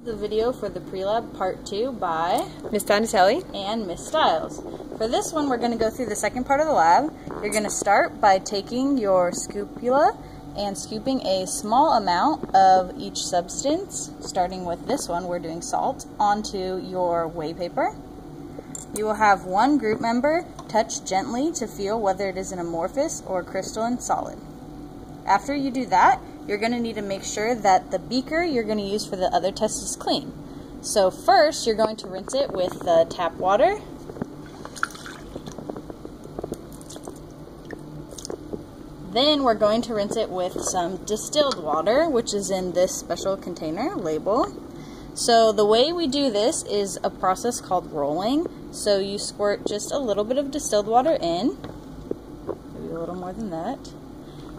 The video for the Prelab Part 2 by Miss Donatelli and Miss Stiles. For this one, we're going to go through the second part of the lab. You're going to start by taking your scoopula and scooping a small amount of each substance, starting with this one, we're doing salt, onto your whey paper. You will have one group member touch gently to feel whether it is an amorphous or crystalline solid. After you do that, you're going to need to make sure that the beaker you're going to use for the other test is clean. So first, you're going to rinse it with the tap water. Then we're going to rinse it with some distilled water, which is in this special container label. So the way we do this is a process called rolling. So you squirt just a little bit of distilled water in, maybe a little more than that,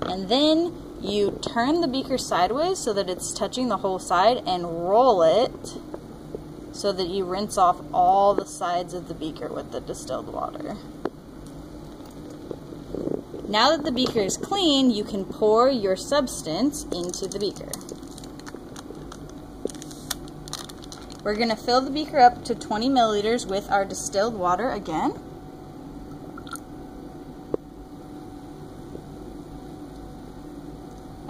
and then you turn the beaker sideways so that it's touching the whole side and roll it so that you rinse off all the sides of the beaker with the distilled water. Now that the beaker is clean, you can pour your substance into the beaker. We're going to fill the beaker up to 20 milliliters with our distilled water again.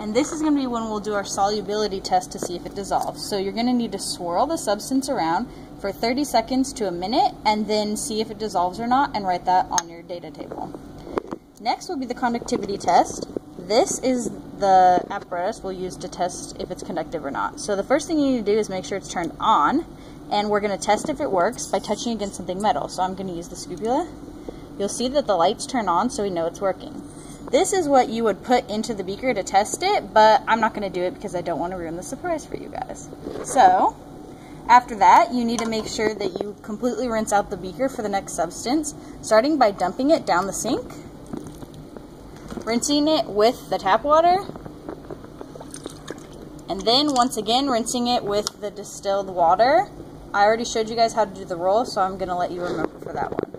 And this is going to be when we'll do our solubility test to see if it dissolves. So you're going to need to swirl the substance around for 30 seconds to a minute and then see if it dissolves or not and write that on your data table. Next will be the conductivity test. This is the apparatus we'll use to test if it's conductive or not. So the first thing you need to do is make sure it's turned on, and we're going to test if it works by touching against something metal. So I'm going to use the scoopula. You'll see that the lights turn on, so we know it's working. This is what you would put into the beaker to test it, but I'm not going to do it because I don't want to ruin the surprise for you guys. So after that, you need to make sure that you completely rinse out the beaker for the next substance, starting by dumping it down the sink, rinsing it with the tap water, and then once again rinsing it with the distilled water. I already showed you guys how to do the roll, so I'm going to let you remember for that one.